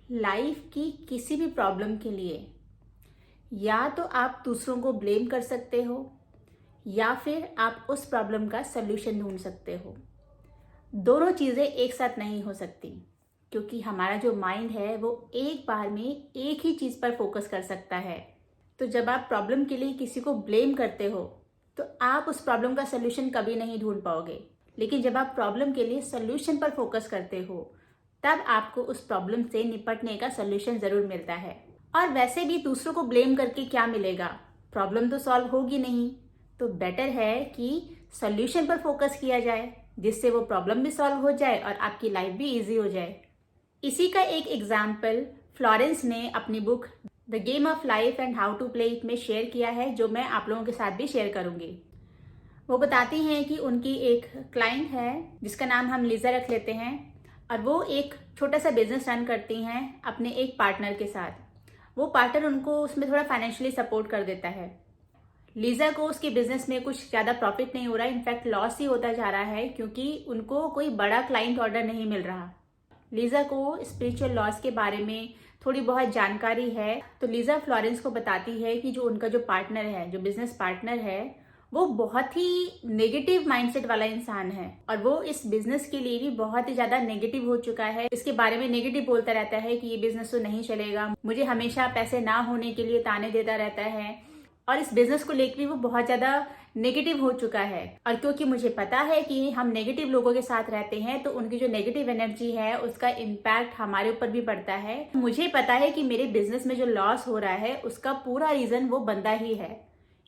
Life की किसी भी प्रॉब्लम के लिए या तो आप दूसरों को ब्लेम कर सकते हो या फिर आप उस प्रॉब्लम का सल्यूशन ढूंढ सकते हो। दोनों चीज़ें एक साथ नहीं हो सकती, क्योंकि हमारा जो माइंड है वो एक बार में एक ही चीज़ पर फोकस कर सकता है। तो जब आप प्रॉब्लम के लिए किसी को ब्लेम करते हो तो आप उस प्रॉब्लम का सल्यूशन कभी नहीं ढूंढ पाओगे। लेकिन जब आप प्रॉब्लम के लिए सल्यूशन पर फोकस करते हो तब आपको उस प्रॉब्लम से निपटने का सल्यूशन ज़रूर मिलता है। और वैसे भी दूसरों को ब्लेम करके क्या मिलेगा, प्रॉब्लम तो सॉल्व होगी नहीं। तो बेटर है कि सल्यूशन पर फोकस किया जाए, जिससे वो प्रॉब्लम भी सॉल्व हो जाए और आपकी लाइफ भी इजी हो जाए। इसी का एक एग्जाम्पल फ्लोरेंस ने अपनी book the game of life and how to play it में शेयर किया है, जो मैं आप लोगों के साथ भी शेयर करूंगी। वो बताती हैं कि उनकी एक क्लाइंट है जिसका नाम हम लीजा रख लेते हैं, और वो एक छोटा सा बिजनेस रन करती हैं अपने एक पार्टनर के साथ। वो पार्टनर उनको उसमें थोड़ा फाइनेंशियली सपोर्ट कर देता है। लीजा को उसके बिजनेस में कुछ ज़्यादा प्रॉफिट नहीं हो रहा है, इनफैक्ट लॉस ही होता जा रहा है, क्योंकि उनको कोई बड़ा क्लाइंट ऑर्डर नहीं मिल रहा। लीजा को स्पिरिचुअल लॉस के बारे में थोड़ी बहुत जानकारी है, तो लीजा फ्लोरेंस को बताती है कि जो उनका जो पार्टनर है, जो बिजनेस पार्टनर है, वो बहुत ही नेगेटिव माइंडसेट वाला इंसान है और वो इस बिजनेस के लिए भी बहुत ही ज्यादा नेगेटिव हो चुका है। इसके बारे में नेगेटिव बोलता रहता है कि ये बिजनेस तो नहीं चलेगा, मुझे हमेशा पैसे ना होने के लिए ताने देता रहता है, और इस बिजनेस को लेकर भी वो बहुत ज्यादा नेगेटिव हो चुका है। और क्योंकि मुझे पता है कि हम नेगेटिव लोगों के साथ रहते हैं तो उनकी जो नेगेटिव एनर्जी है उसका इम्पैक्ट हमारे ऊपर भी पड़ता है। मुझे पता है कि मेरे बिजनेस में जो लॉस हो रहा है उसका पूरा रीजन वो बंदा ही है,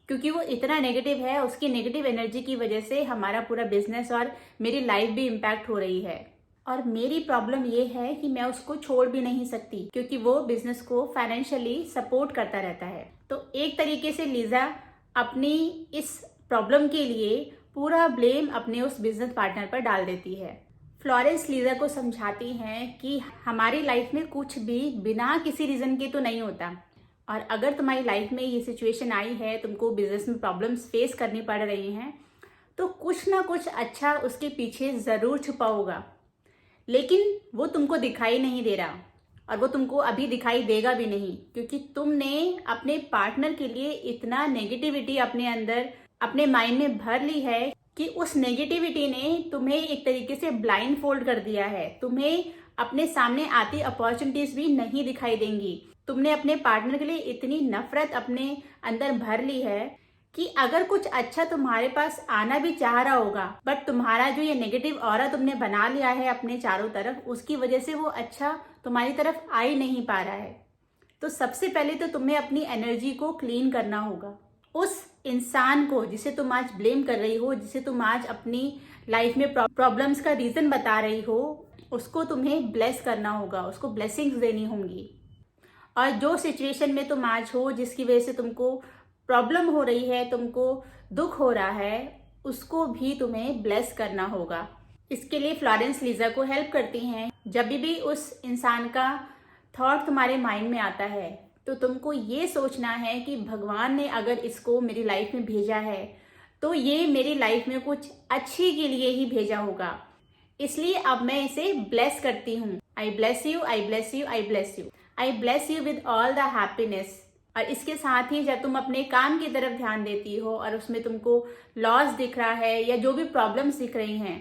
क्योंकि वो इतना नेगेटिव है। उसकी नेगेटिव एनर्जी की वजह से हमारा पूरा बिजनेस और मेरी लाइफ भी इम्पैक्ट हो रही है। और मेरी प्रॉब्लम ये है कि मैं उसको छोड़ भी नहीं सकती, क्योंकि वो बिजनेस को फाइनेंशियली सपोर्ट करता रहता है। तो एक तरीके से लीजा अपनी इस प्रॉब्लम के लिए पूरा ब्लेम अपने उस बिजनेस पार्टनर पर डाल देती है। फ्लोरेंस लीजा को समझाती हैं कि हमारी लाइफ में कुछ भी बिना किसी रीजन के तो नहीं होता, और अगर तुम्हारी लाइफ में ये सिचुएशन आई है, तुमको बिजनेस में प्रॉब्लम्स फेस करनी पड़ रही हैं, तो कुछ ना कुछ अच्छा उसके पीछे ज़रूर छुपा होगा, लेकिन वो तुमको दिखाई नहीं दे रहा, और वो तुमको अभी दिखाई देगा भी नहीं, क्योंकि तुमने अपने पार्टनर के लिए इतना नेगेटिविटी अपने अंदर अपने माइंड में भर ली है कि उस नेगेटिविटी ने तुम्हें एक तरीके से ब्लाइंड फोल्ड कर दिया है। तुम्हें अपने सामने आती अपॉर्चुनिटीज भी नहीं दिखाई देंगी। तुमने अपने पार्टनर के लिए इतनी नफरत अपने अंदर भर ली है कि अगर कुछ अच्छा तुम्हारे पास आना भी चाह रहा होगा, बट तुम्हारा जो ये नेगेटिव ऑरा तुमने बना लिया है अपने चारों तरफ, उसकी वजह से वो अच्छा तुम्हारी तरफ आ ही नहीं पा रहा है। तो सबसे पहले तो तुम्हें अपनी एनर्जी को क्लीन करना होगा। उस इंसान को जिसे तुम आज ब्लेम कर रही हो, जिसे तुम आज अपनी लाइफ में प्रॉब्लम्स का रीजन बता रही हो, उसको तुम्हें ब्लेस करना होगा, उसको ब्लेसिंग्स देनी होंगी। और जो सिचुएशन में तुम आज हो, जिसकी वजह से तुमको प्रॉब्लम हो रही है, तुमको दुख हो रहा है, उसको भी तुम्हें ब्लेस करना होगा। इसके लिए फ्लोरेंस लीजा को हेल्प करती हैं। जब भी उस इंसान का थॉट तुम्हारे माइंड में आता है तो तुमको ये सोचना है कि भगवान ने अगर इसको मेरी लाइफ में भेजा है तो ये मेरी लाइफ में कुछ अच्छी के लिए ही भेजा होगा, इसलिए अब मैं इसे ब्लेस करती हूँ। आई bless you, I bless you, I bless you, I bless you with all the happiness. और इसके साथ ही जब तुम अपने काम की तरफ ध्यान देती हो और उसमें तुमको लॉस दिख रहा है या जो भी प्रॉब्लम्स दिख रही हैं,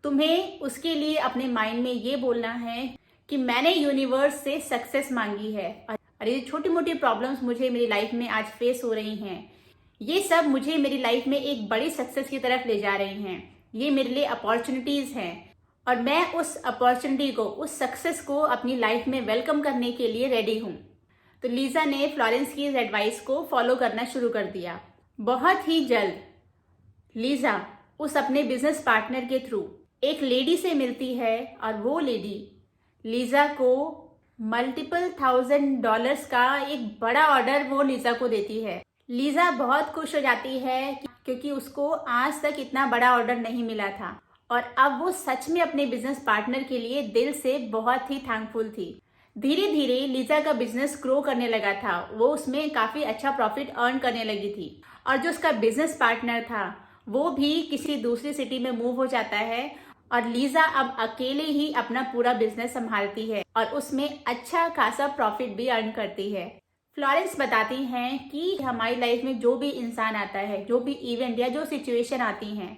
तुम्हें उसके लिए अपने माइंड में ये बोलना है कि मैंने यूनिवर्स से सक्सेस मांगी है, और ये छोटी मोटी प्रॉब्लम्स मुझे मेरी लाइफ में आज फेस हो रही हैं, ये सब मुझे मेरी लाइफ में एक बड़ी सक्सेस की तरफ ले जा रही हैं। ये मेरे लिए अपॉर्चुनिटीज हैं और मैं उस अपॉर्चुनिटी को, उस सक्सेस को अपनी लाइफ में वेलकम करने के लिए रेडी हूँ। तो लीजा ने फ्लोरेंस की इस एडवाइस को फॉलो करना शुरू कर दिया। बहुत ही जल्द लीजा उस अपने बिजनेस पार्टनर के थ्रू एक लेडी से मिलती है, और वो लेडी लीजा को मल्टीपल $1000 का एक बड़ा ऑर्डर वो लीजा को देती है। लीजा बहुत खुश हो जाती है क्योंकि उसको आज तक इतना बड़ा ऑर्डर नहीं मिला था, और अब वो सच में अपने बिजनेस पार्टनर के लिए दिल से बहुत ही थैंकफुल थी। धीरे धीरे लीजा का बिजनेस ग्रो करने लगा था, वो उसमें काफी अच्छा प्रॉफिट अर्न करने लगी थी, और जो उसका बिजनेस पार्टनर था वो भी किसी दूसरी सिटी में मूव हो जाता है और लीजा अब अकेले ही अपना पूरा बिजनेस संभालती है और उसमें अच्छा खासा प्रॉफिट भी अर्न करती है। फ्लोरेंस बताती हैं कि हमारी लाइफ में जो भी इंसान आता है, जो भी इवेंट या जो सिचुएशन आती हैं,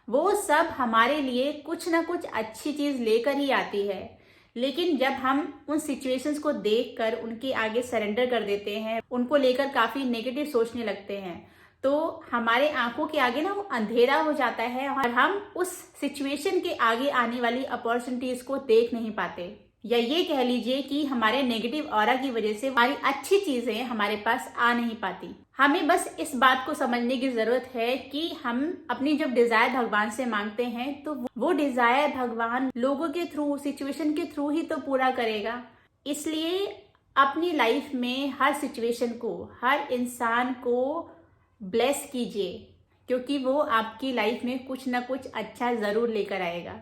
वो सब हमारे लिए कुछ ना कुछ अच्छी चीज़ लेकर ही आती है। लेकिन जब हम उन सिचुएशंस को देखकर उनके आगे सरेंडर कर देते हैं, उनको लेकर काफ़ी नेगेटिव सोचने लगते हैं, तो हमारे आंखों के आगे ना वो अंधेरा हो जाता है और हम उस सिचुएशन के आगे आने वाली अपॉर्चुनिटीज को देख नहीं पाते, या ये कह लीजिए कि हमारे नेगेटिव ऑरा की वजह से हमारी अच्छी चीजें हमारे पास आ नहीं पाती। हमें बस इस बात को समझने की जरूरत है कि हम अपनी जब डिजायर भगवान से मांगते हैं तो वो डिजायर भगवान लोगों के थ्रू, सिचुएशन के थ्रू ही तो पूरा करेगा। इसलिए अपनी लाइफ में हर सिचुएशन को, हर इंसान को ब्लेस कीजिए, क्योंकि वो आपकी लाइफ में कुछ ना कुछ अच्छा जरूर लेकर आएगा।